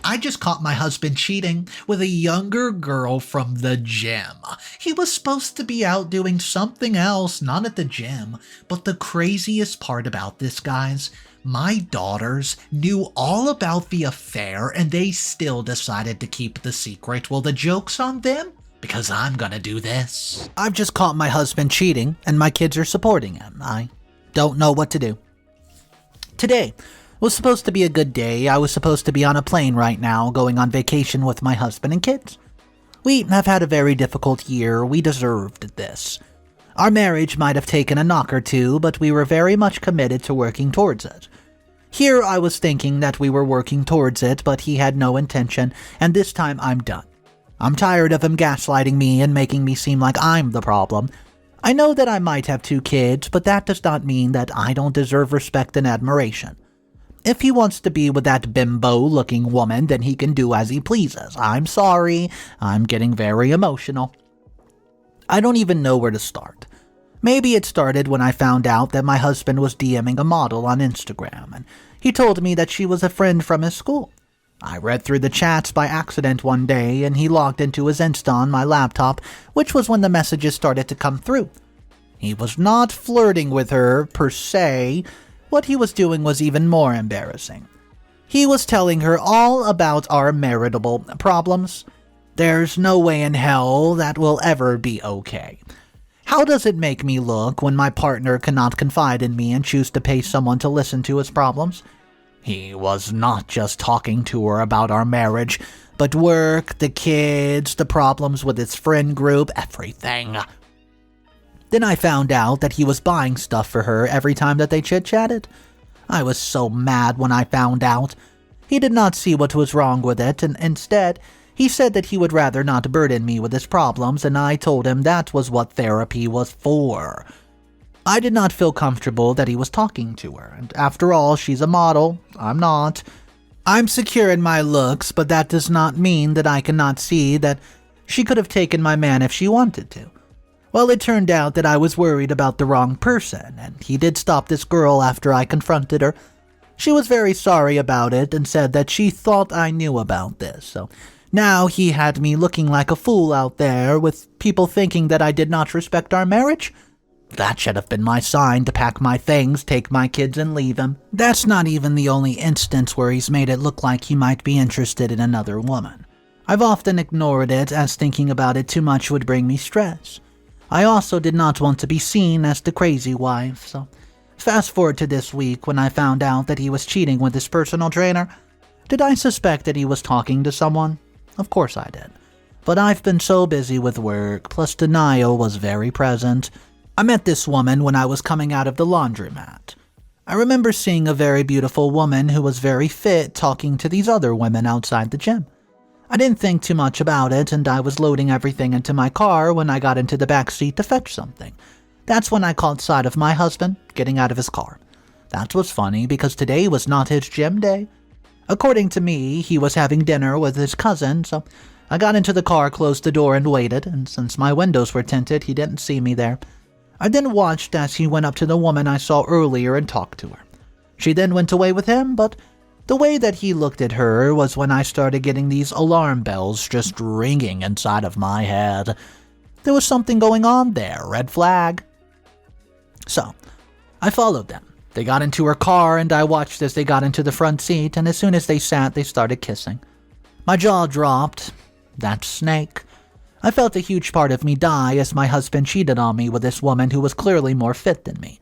I just caught my husband cheating with a younger girl from the gym. He was supposed to be out doing something else, not at the gym. But the craziest part about this, guys, my daughters knew all about the affair and they still decided to keep the secret. Well, the joke's on them, because I'm gonna do this. I've just caught my husband cheating and my kids are supporting him. I don't know what to do. Today was supposed to be a good day. I was supposed to be on a plane right now, going on vacation with my husband and kids. We have had a very difficult year. We deserved this. Our marriage might have taken a knock or two, but we were very much committed to working towards it. Here I was thinking that we were working towards it, but he had no intention, and this time I'm done. I'm tired of him gaslighting me and making me seem like I'm the problem. I know that I might have 2 kids, but that does not mean that I don't deserve respect and admiration. If he wants to be with that bimbo-looking woman, then he can do as he pleases. I'm sorry, I'm getting very emotional. I don't even know where to start. Maybe it started when I found out that my husband was DMing a model on Instagram, and he told me that she was a friend from his school. I read through the chats by accident one day, and he logged into his Insta on my laptop, which was when the messages started to come through. He was not flirting with her, per se. What he was doing was even more embarrassing. He was telling her all about our marital problems. There's no way in hell that will ever be okay. How does it make me look when my partner cannot confide in me and choose to pay someone to listen to his problems? He was not just talking to her about our marriage, but work, the kids, the problems with his friend group, everything. Then I found out that he was buying stuff for her every time that they chit-chatted. I was so mad when I found out. He did not see what was wrong with it, and instead, he said that he would rather not burden me with his problems, and I told him that was what therapy was for. I did not feel comfortable that he was talking to her, and after all, she's a model. I'm not. I'm secure in my looks, but that does not mean that I cannot see that she could have taken my man if she wanted to. Well, it turned out that I was worried about the wrong person, and he did stop this girl after I confronted her. She was very sorry about it and said that she thought I knew about this, so now he had me looking like a fool out there with people thinking that I did not respect our marriage. That should have been my sign to pack my things, take my kids, and leave him. That's not even the only instance where he's made it look like he might be interested in another woman. I've often ignored it, as thinking about it too much would bring me stress. I also did not want to be seen as the crazy wife, so fast forward to this week when I found out that he was cheating with his personal trainer. Did I suspect that he was talking to someone? Of course I did. But I've been so busy with work, plus denial was very present. I met this woman when I was coming out of the laundromat. I remember seeing a very beautiful woman who was very fit talking to these other women outside the gym. I didn't think too much about it, and I was loading everything into my car when I got into the back seat to fetch something. That's when I caught sight of my husband getting out of his car. That was funny because today was not his gym day. According to me, he was having dinner with his cousin, so I got into the car, closed the door, and waited, and since my windows were tinted, he didn't see me there. I then watched as he went up to the woman I saw earlier and talked to her. She then went away with him, but the way that he looked at her was when I started getting these alarm bells just ringing inside of my head. There was something going on there, red flag. So, I followed them. They got into her car, and I watched as they got into the front seat, and as soon as they sat, they started kissing. My jaw dropped. That snake. I felt a huge part of me die as my husband cheated on me with this woman who was clearly more fit than me.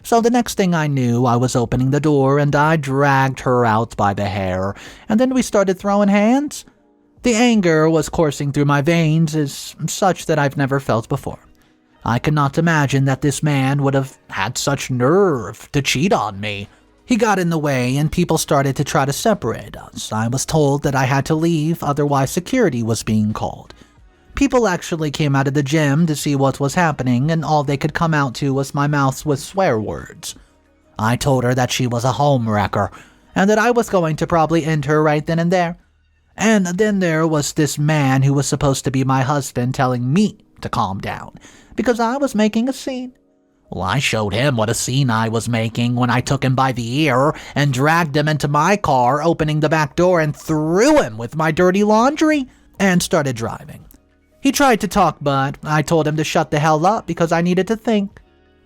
So the next thing I knew, I was opening the door, and I dragged her out by the hair, and then we started throwing hands. The anger was coursing through my veins as such that I've never felt before. I could not imagine that this man would have had such nerve to cheat on me. He got in the way, and people started to try to separate us. I was told that I had to leave, otherwise security was being called. People actually came out of the gym to see what was happening, and all they could come out to was my mouth with swear words. I told her that she was a homewrecker, and that I was going to probably end her right then and there. And then there was this man who was supposed to be my husband telling me to calm down, because I was making a scene. Well, I showed him what a scene I was making when I took him by the ear and dragged him into my car, opening the back door and threw him with my dirty laundry, and started driving. He tried to talk, but I told him to shut the hell up because I needed to think.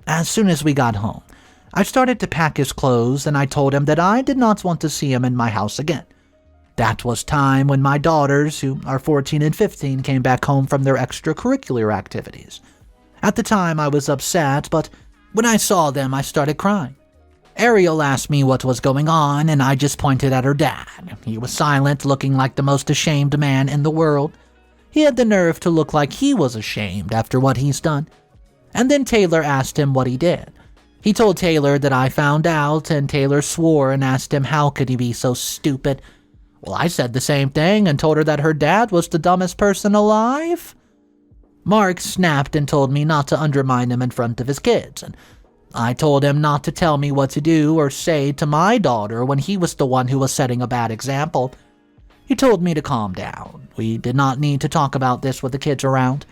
As soon as we got home, I started to pack his clothes and I told him that I did not want to see him in my house again. That was time when my daughters, who are 14 and 15, came back home from their extracurricular activities. At the time, I was upset, but when I saw them, I started crying. Ariel asked me what was going on, and I just pointed at her dad. He was silent, looking like the most ashamed man in the world. He had the nerve to look like he was ashamed after what he's done. And then Taylor asked him what he did. He told Taylor that I found out, and Taylor swore and asked him how could he be so stupid. Well, I said the same thing and told her that her dad was the dumbest person alive. Mark snapped and told me not to undermine him in front of his kids, and I told him not to tell me what to do or say to my daughter when he was the one who was setting a bad example. He told me to calm down. We did not need to talk about this with the kids around.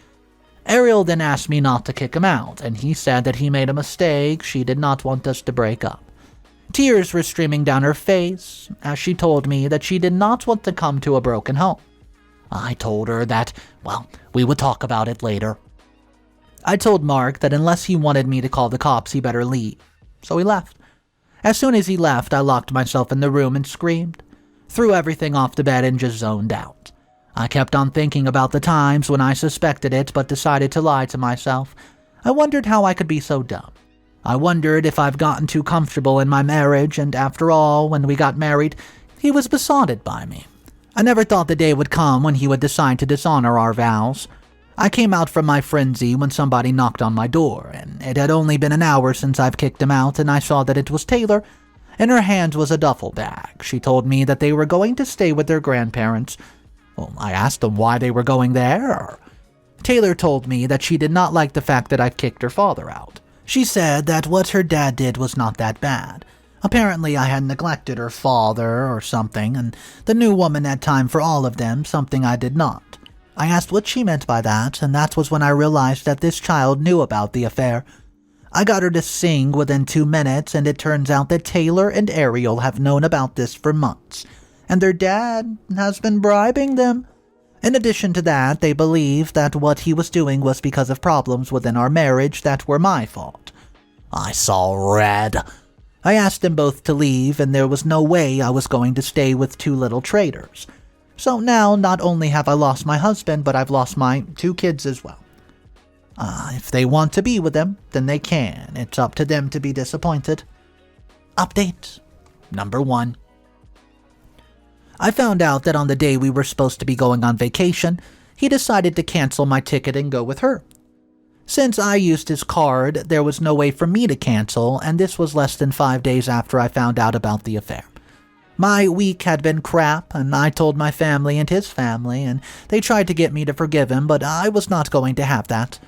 Ariel then asked me not to kick him out, and he said that he made a mistake. She did not want us to break up. Tears were streaming down her face as she told me that she did not want to come to a broken home. I told her that, well, we would talk about it later. I told Mark that unless he wanted me to call the cops, he better leave. So he left. As soon as he left, I locked myself in the room and screamed, threw everything off the bed and just zoned out. I kept on thinking about the times when I suspected it but decided to lie to myself. I wondered how I could be so dumb. I wondered if I've gotten too comfortable in my marriage, and after all, when we got married, he was besotted by me. I never thought the day would come when he would decide to dishonor our vows. I came out from my frenzy when somebody knocked on my door, and it had only been an hour since I've kicked him out, and I saw that it was Taylor. In her hand was a duffel bag. She told me that they were going to stay with their grandparents. Well, I asked them why they were going there. Taylor told me that she did not like the fact that I kicked her father out. She said that what her dad did was not that bad. Apparently I had neglected her father or something, and the new woman had time for all of them, something I did not. I asked what she meant by that, and that was when I realized that this child knew about the affair. I got her to sing within 2 minutes, and it turns out that Taylor and Ariel have known about this for months, and their dad has been bribing them. In addition to that, they believe that what he was doing was because of problems within our marriage that were my fault. I saw red. I asked them both to leave, and there was no way I was going to stay with 2 little traitors. So now, not only have I lost my husband, but I've lost my 2 kids as well. If they want to be with them, then they can. It's up to them to be disappointed. Update number 1. I found out that on the day we were supposed to be going on vacation, he decided to cancel my ticket and go with her. Since I used his card, there was no way for me to cancel, and this was less than 5 days after I found out about the affair. My week had been crap, and I told my family and his family, and they tried to get me to forgive him, but I was not going to have that.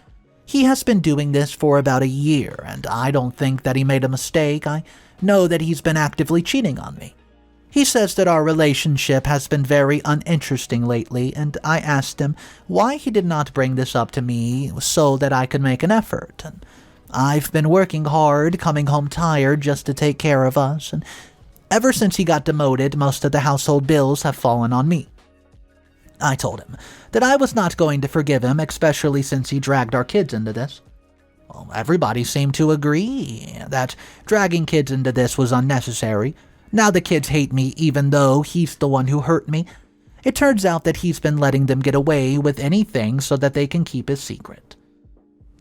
He has been doing this for about a year, and I don't think that he made a mistake. I know that he's been actively cheating on me. He says that our relationship has been very uninteresting lately, and I asked him why he did not bring this up to me so that I could make an effort. And I've been working hard, coming home tired just to take care of us, and ever since he got demoted, most of the household bills have fallen on me. I told him that I was not going to forgive him, especially since he dragged our kids into this. Well, everybody seemed to agree that dragging kids into this was unnecessary. Now the kids hate me even though he's the one who hurt me. It turns out that he's been letting them get away with anything so that they can keep his secret.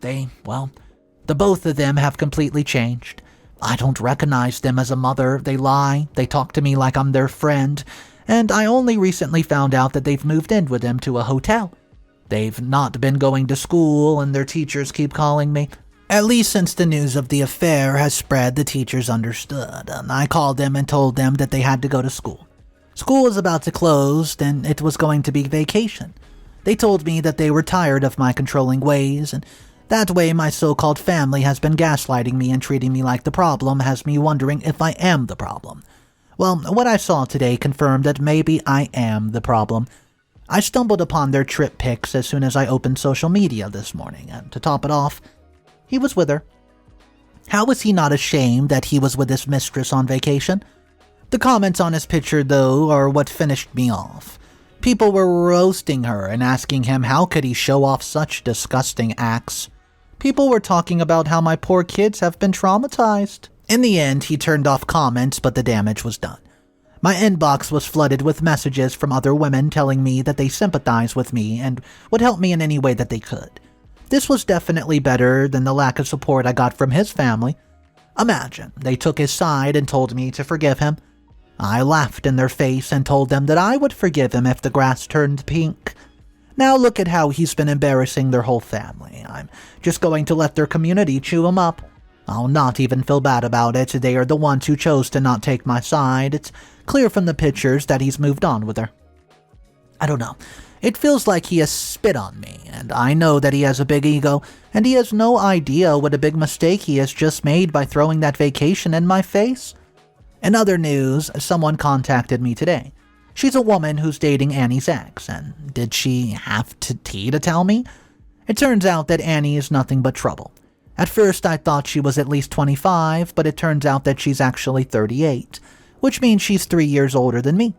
The both of them have completely changed. I don't recognize them as a mother. They lie. They talk to me like I'm their friend. And I only recently found out that they've moved in with them to a hotel. They've not been going to school, and their teachers keep calling me. At least since the news of the affair has spread, the teachers understood, and I called them and told them that they had to go to school. School was about to close, and it was going to be vacation. They told me that they were tired of my controlling ways, and that way my so-called family has been gaslighting me and treating me like the problem has me wondering if I am the problem. Well, what I saw today confirmed that maybe I am the problem. I stumbled upon their trip pics as soon as I opened social media this morning, and to top it off, he was with her. How was he not ashamed that he was with his mistress on vacation? The comments on his picture, though, are what finished me off. People were roasting her and asking him how could he show off such disgusting acts. People were talking about how my poor kids have been traumatized. In the end, he turned off comments, but the damage was done. My inbox was flooded with messages from other women telling me that they sympathize with me and would help me in any way that they could. This was definitely better than the lack of support I got from his family. Imagine, they took his side and told me to forgive him. I laughed in their face and told them that I would forgive him if the grass turned pink. Now look at how he's been embarrassing their whole family. I'm just going to let their community chew him up. I'll not even feel bad about it. They are the ones who chose to not take my side. It's clear from the pictures that he's moved on with her. I don't know. It feels like he has spit on me, and I know that he has a big ego, and he has no idea what a big mistake he has just made by throwing that vacation in my face. In other news, someone contacted me today. She's a woman who's dating Annie's ex, and did she have tea to tell me? It turns out that Annie is nothing but trouble. At first I thought she was at least 25, but it turns out that she's actually 38, which means she's 3 years older than me.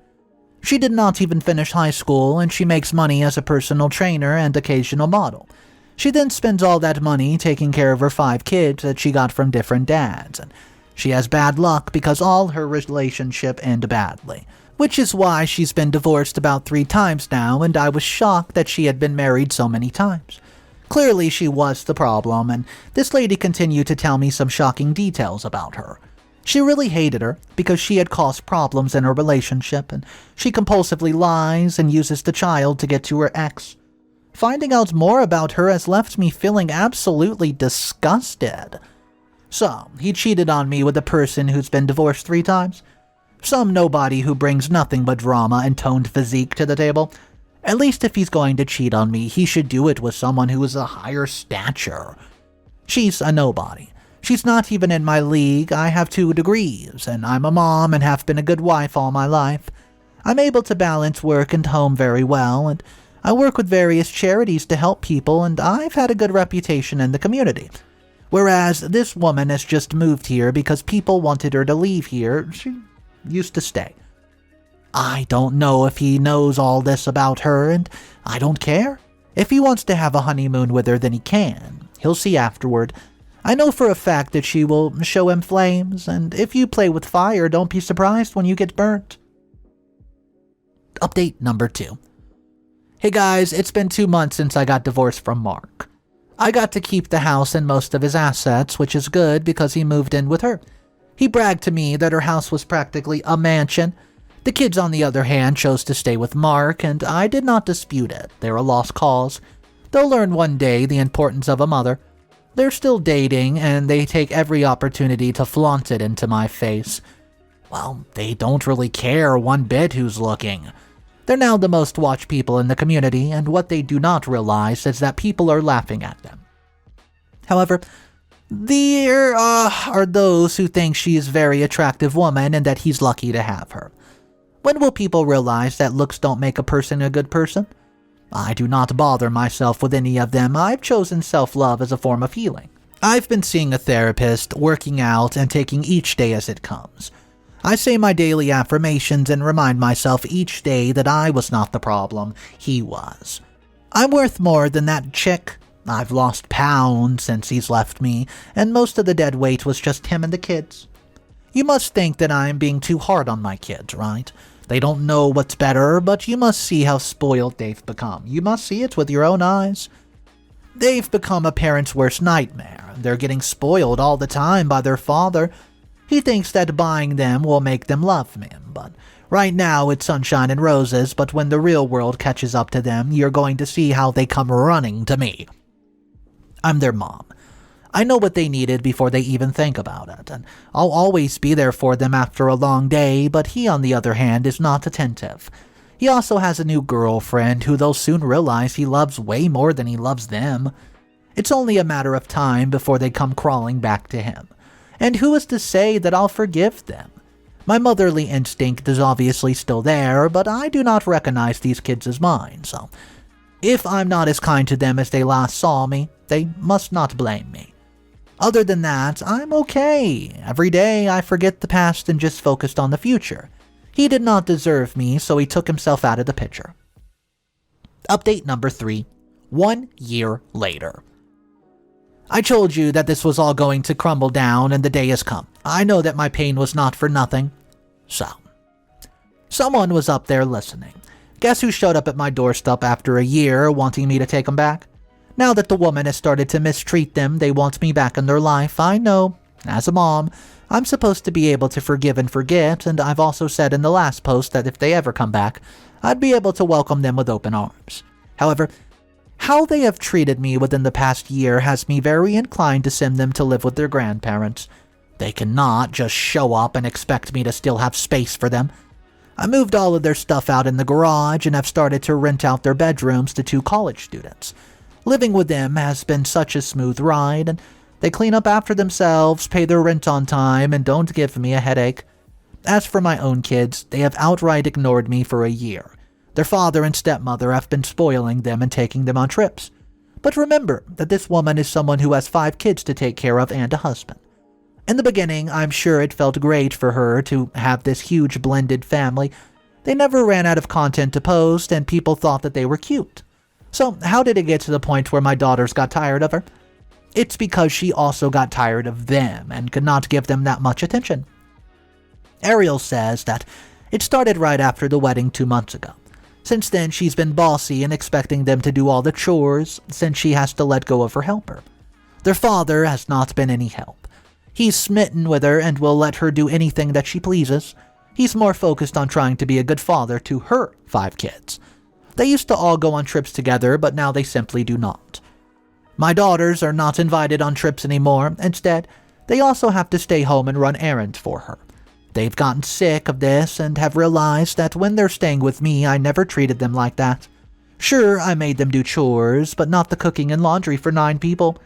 She did not even finish high school, and she makes money as a personal trainer and occasional model. She then spends all that money taking care of her 5 kids that she got from different dads, and she has bad luck because all her relationships end badly, which is why she's been divorced about 3 times now, and I was shocked that she had been married so many times. Clearly she was the problem, and this lady continued to tell me some shocking details about her. She really hated her because she had caused problems in her relationship, and she compulsively lies and uses the child to get to her ex. Finding out more about her has left me feeling absolutely disgusted. So, he cheated on me with a person who's been divorced 3 times? Some nobody who brings nothing but drama and toned physique to the table? At least if he's going to cheat on me, he should do it with someone who is a higher stature. She's a nobody. She's not even in my league. I have 2 degrees, and I'm a mom and have been a good wife all my life. I'm able to balance work and home very well, and I work with various charities to help people, and I've had a good reputation in the community. Whereas this woman has just moved here because people wanted her to leave here. She used to stay. I don't know if he knows all this about her, and I don't care. If he wants to have a honeymoon with her, then he can. He'll see afterward. I know for a fact that she will show him flames, and if you play with fire, don't be surprised when you get burnt. Update number 2. Hey guys, it's been 2 months since I got divorced from Mark. I got to keep the house and most of his assets, which is good because he moved in with her. He bragged to me that her house was practically a mansion. The kids, on the other hand, chose to stay with Mark, and I did not dispute it. They're a lost cause. They'll learn one day the importance of a mother. They're still dating, and they take every opportunity to flaunt it into my face. Well, they don't really care one bit who's looking. They're now the most watched people in the community, and what they do not realize is that people are laughing at them. However, there are those who think she is a very attractive woman and that he's lucky to have her. When will people realize that looks don't make a person a good person? I do not bother myself with any of them. I've chosen self-love as a form of healing. I've been seeing a therapist, working out, and taking each day as it comes. I say my daily affirmations and remind myself each day that I was not the problem, he was. I'm worth more than that chick. I've lost pounds since he's left me, and most of the dead weight was just him and the kids. You must think that I'm being too hard on my kids, right? They don't know what's better, but you must see how spoiled they've become. You must see it with your own eyes. They've become a parent's worst nightmare. They're getting spoiled all the time by their father. He thinks that buying them will make them love him, but right now it's sunshine and roses, but when the real world catches up to them, you're going to see how they come running to me. I'm their mom. I know what they needed before they even think about it, and I'll always be there for them after a long day, but he, on the other hand, is not attentive. He also has a new girlfriend who they'll soon realize he loves way more than he loves them. It's only a matter of time before they come crawling back to him. And who is to say that I'll forgive them? My motherly instinct is obviously still there, but I do not recognize these kids as mine, so if I'm not as kind to them as they last saw me, they must not blame me. Other than that, I'm okay. Every day I forget the past and just focused on the future. He did not deserve me, so he took himself out of the picture. Update number 3. 1 year later. I told you that this was all going to crumble down, and the day has come. I know that my pain was not for nothing. So, someone was up there listening. Guess who showed up at my doorstep after a year wanting me to take them back? Now that the woman has started to mistreat them, they want me back in their life. I know. As a mom, I'm supposed to be able to forgive and forget, and I've also said in the last post that if they ever come back, I'd be able to welcome them with open arms. However, how they have treated me within the past year has me very inclined to send them to live with their grandparents. They cannot just show up and expect me to still have space for them. I moved all of their stuff out in the garage and have started to rent out their bedrooms to 2 college students. Living with them has been such a smooth ride, and they clean up after themselves, pay their rent on time, and don't give me a headache. As for my own kids, they have outright ignored me for a year. Their father and stepmother have been spoiling them and taking them on trips. But remember that this woman is someone who has 5 kids to take care of and a husband. In the beginning, I'm sure it felt great for her to have this huge blended family. They never ran out of content to post, and people thought that they were cute. So how did it get to the point where my daughters got tired of her? It's because she also got tired of them and could not give them that much attention. Ariel says that it started right after the wedding 2 months ago. Since then, she's been bossy and expecting them to do all the chores since she has to let go of her helper. Their father has not been any help. He's smitten with her and will let her do anything that she pleases. He's more focused on trying to be a good father to her 5 kids. They used to all go on trips together, but now they simply do not. My daughters are not invited on trips anymore. Instead, they also have to stay home and run errands for her. They've gotten sick of this and have realized that when they're staying with me, I never treated them like that. Sure, I made them do chores, but not the cooking and laundry for 9 people.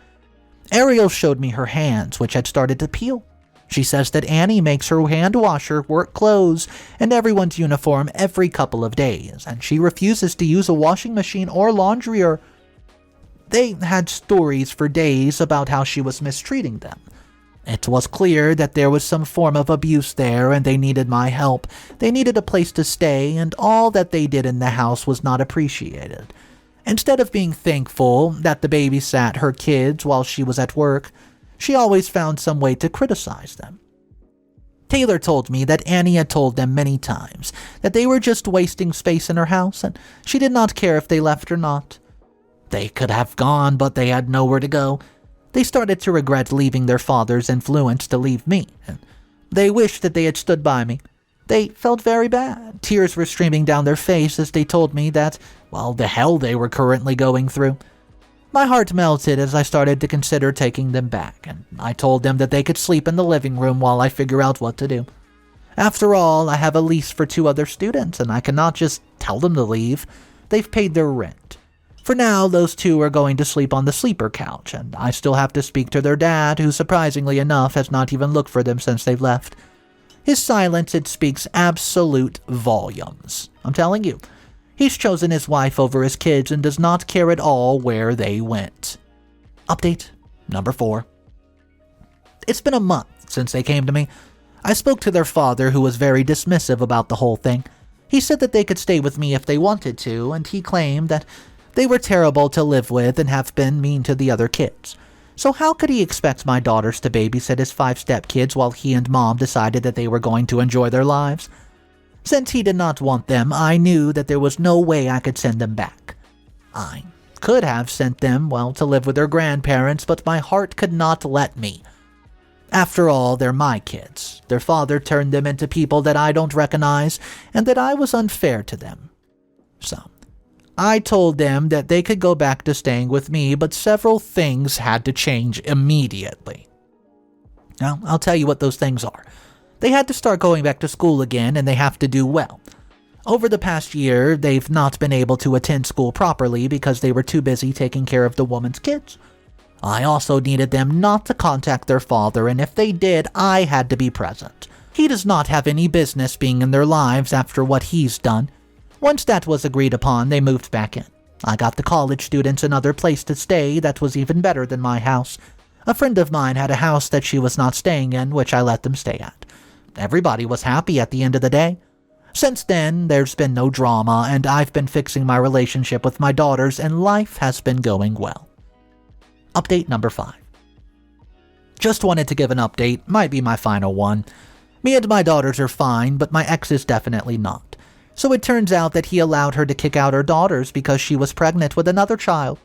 Ariel showed me her hands, which had started to peel. She says that Annie makes her hand washer work clothes and everyone's uniform every couple of days, and she refuses to use a washing machine or laundryer. They had stories for days about how she was mistreating them. It was clear that there was some form of abuse there and they needed my help. They needed a place to stay, and all that they did in the house was not appreciated. Instead of being thankful that the baby sat her kids while she was at work, she always found some way to criticize them. Taylor told me that Annie had told them many times that they were just wasting space in her house and she did not care if they left or not. They could have gone, but they had nowhere to go. They started to regret leaving their father's influence to leave me, and they wished that they had stood by me. They felt very bad. Tears were streaming down their face as they told me that, well, the hell they were currently going through. My heart melted as I started to consider taking them back, and I told them that they could sleep in the living room while I figure out what to do. After all, I have a lease for 2 other students, and I cannot just tell them to leave. They've paid their rent. For now, those 2 are going to sleep on the sleeper couch, and I still have to speak to their dad, who surprisingly enough has not even looked for them since they've left. His silence, it speaks absolute volumes. I'm telling you. He's chosen his wife over his kids and does not care at all where they went. Update number 4. It's been a month since they came to me. I spoke to their father, who was very dismissive about the whole thing. He said that they could stay with me if they wanted to, and he claimed that they were terrible to live with and have been mean to the other kids. So how could he expect my daughters to babysit his 5 stepkids while he and mom decided that they were going to enjoy their lives? Since he did not want them, I knew that there was no way I could send them back. I could have sent them, well, to live with their grandparents, but my heart could not let me. After all, they're my kids. Their father turned them into people that I don't recognize, and that I was unfair to them. So, I told them that they could go back to staying with me, but several things had to change immediately. Now, I'll tell you what those things are. They had to start going back to school again, and they have to do well. Over the past year, they've not been able to attend school properly because they were too busy taking care of the woman's kids. I also needed them not to contact their father, and if they did, I had to be present. He does not have any business being in their lives after what he's done. Once that was agreed upon, they moved back in. I got the college students another place to stay that was even better than my house. A friend of mine had a house that she was not staying in, which I let them stay at. Everybody was happy at the end of the day. Since then, there's been no drama, and I've been fixing my relationship with my daughters, and life has been going well. Update number 5. Just wanted to give an update, might be my final one. Me and my daughters are fine, but my ex is definitely not. So it turns out that he allowed her to kick out her daughters because she was pregnant with another child.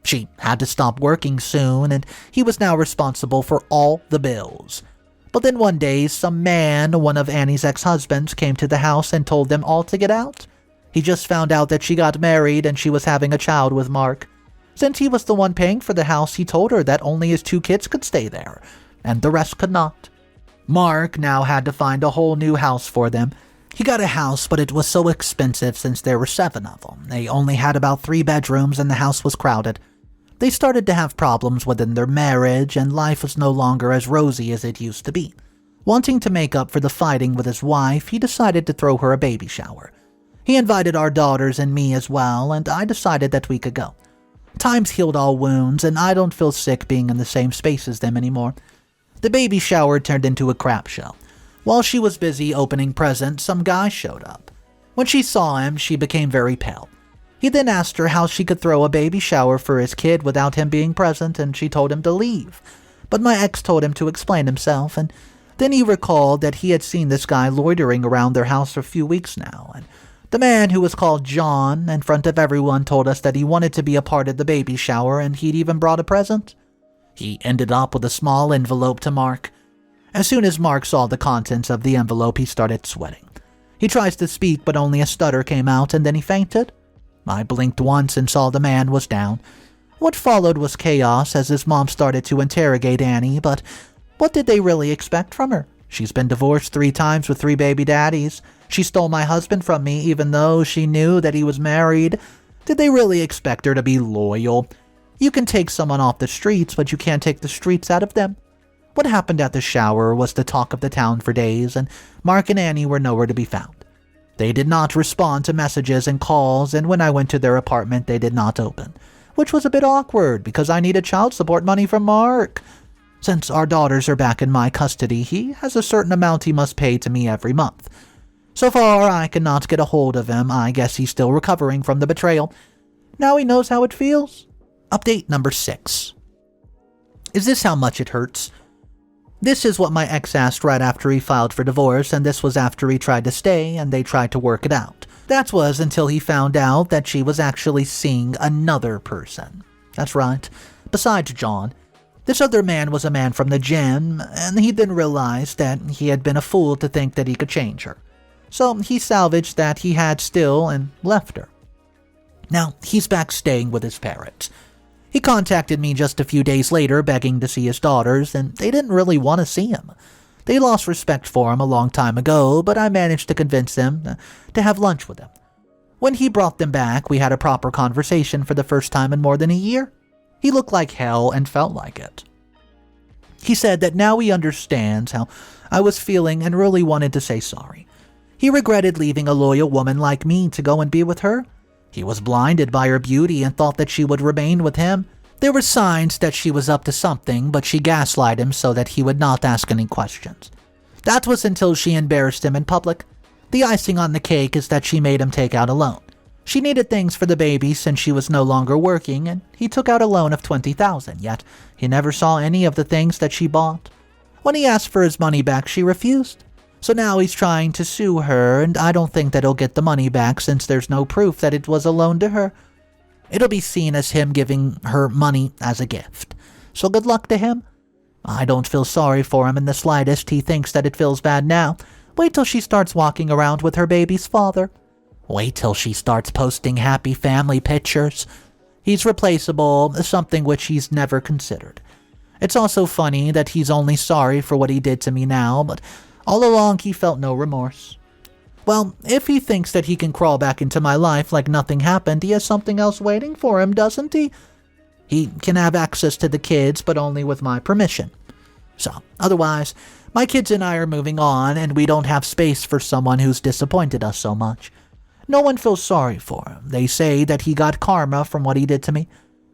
She had to stop working soon, and he was now responsible for all the bills. But then one day, some man, one of Annie's ex-husbands, came to the house and told them all to get out. He just found out that she got married and she was having a child with Mark. Since he was the one paying for the house, he told her that only his 2 kids could stay there, and the rest could not. Mark now had to find a whole new house for them. He got a house, but it was so expensive since there were 7 of them. They only had about 3 bedrooms and the house was crowded. They started to have problems within their marriage, and life was no longer as rosy as it used to be. Wanting to make up for the fighting with his wife, he decided to throw her a baby shower. He invited our daughters and me as well, and I decided that we could go. Time's healed all wounds, and I don't feel sick being in the same space as them anymore. The baby shower turned into a crap show. While she was busy opening presents, some guy showed up. When she saw him, she became very pale. He then asked her how she could throw a baby shower for his kid without him being present, and she told him to leave. But my ex told him to explain himself, and then he recalled that he had seen this guy loitering around their house for a few weeks now, and the man, who was called John, in front of everyone told us that he wanted to be a part of the baby shower, and he'd even brought a present. He ended up with a small envelope to Mark. As soon as Mark saw the contents of the envelope, he started sweating. He tries to speak, but only a stutter came out, and then he fainted. I blinked once and saw the man was down. What followed was chaos as his mom started to interrogate Annie, but what did they really expect from her? She's been divorced 3 times with 3 baby daddies. She stole my husband from me even though she knew that he was married. Did they really expect her to be loyal? You can take someone off the streets, but you can't take the streets out of them. What happened at the shower was the talk of the town for days, and Mark and Annie were nowhere to be found. They did not respond to messages and calls, and when I went to their apartment, they did not open, which was a bit awkward because I needed child support money from Mark. Since our daughters are back in my custody, he has a certain amount he must pay to me every month. So far, I cannot get a hold of him. I guess he's still recovering from the betrayal. Now he knows how it feels. Update number 6. Is this how much it hurts? This is what my ex asked right after he filed for divorce, and this was after he tried to stay and they tried to work it out. That was until he found out that she was actually seeing another person. That's right, besides John. This other man was a man from the gym, and he then realized that he had been a fool to think that he could change her. So he salvaged that he had still and left her. Now, he's back staying with his parents. He contacted me just a few days later begging to see his daughters, and they didn't really want to see him. They lost respect for him a long time ago, but I managed to convince them to have lunch with him. When he brought them back, we had a proper conversation for the first time in more than a year. He looked like hell and felt like it. He said that now he understands how I was feeling and really wanted to say sorry. He regretted leaving a loyal woman like me to go and be with her. He was blinded by her beauty and thought that she would remain with him. There were signs that she was up to something, but she gaslighted him so that he would not ask any questions. That was until she embarrassed him in public. The icing on the cake is that she made him take out a loan. She needed things for the baby since she was no longer working, and he took out a loan of $20,000, yet he never saw any of the things that she bought. When he asked for his money back, she refused. So now he's trying to sue her, and I don't think that he'll get the money back since there's no proof that it was a loan to her. It'll be seen as him giving her money as a gift. So good luck to him. I don't feel sorry for him in the slightest. He thinks that it feels bad now. Wait till she starts walking around with her baby's father. Wait till she starts posting happy family pictures. He's replaceable, something which he's never considered. It's also funny that he's only sorry for what he did to me now, but all along he felt no remorse. Well, if he thinks that he can crawl back into my life like nothing happened, he has something else waiting for him, doesn't he? He can have access to the kids, but only with my permission. So, otherwise, my kids and I are moving on, and we don't have space for someone who's disappointed us so much. No one feels sorry for him. They say that he got karma from what he did to me.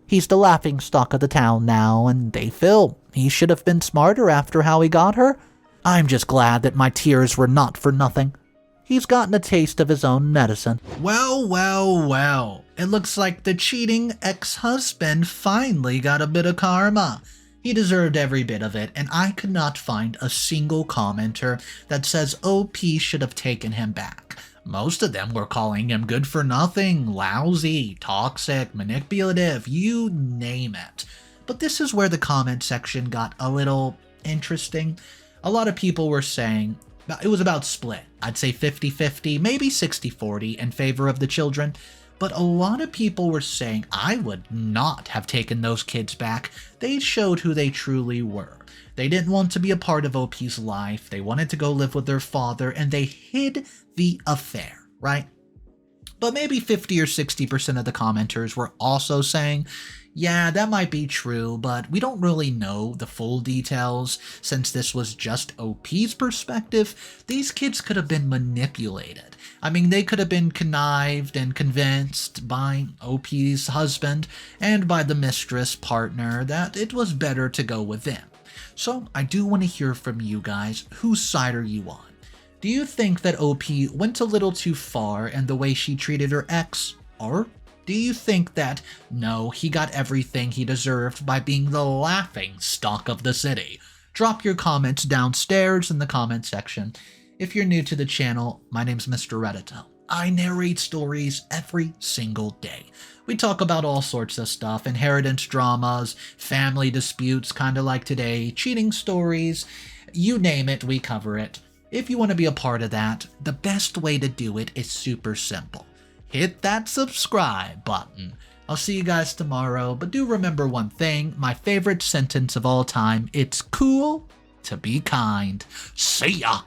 He's the laughingstock of the town now, and they feel he should have been smarter after how he got her. I'm just glad that my tears were not for nothing. He's gotten a taste of his own medicine. Well, well, well. It looks like the cheating ex-husband finally got a bit of karma. He deserved every bit of it, and I could not find a single commenter that says OP should have taken him back. Most of them were calling him good for nothing, lousy, toxic, manipulative, you name it. But this is where the comment section got a little interesting. A lot of people were saying it was about split. I'd say 50-50, maybe 60-40 in favor of the children. But a lot of people were saying I would not have taken those kids back. They showed who they truly were. They didn't want to be a part of OP's life. They wanted to go live with their father, and they hid the affair, right? But maybe 50 or 60% of the commenters were also saying, yeah, that might be true, but we don't really know the full details. Since this was just OP's perspective, these kids could have been manipulated. I mean, they could have been connived and convinced by OP's husband and by the mistress partner that it was better to go with them. So I do want to hear from you guys. Whose side are you on? Do you think that OP went a little too far in the way she treated her ex? Or do you think that, no, he got everything he deserved by being the laughing stock of the city? Drop your comments downstairs in the comment section. If you're new to the channel, my name's Mr. Reddito. I narrate stories every single day. We talk about all sorts of stuff, inheritance dramas, family disputes, kind of like today, cheating stories, you name it, we cover it. If you want to be a part of that, the best way to do it is super simple. Hit that subscribe button. I'll see you guys tomorrow, but do remember one thing, my favorite sentence of all time, it's cool to be kind. See ya!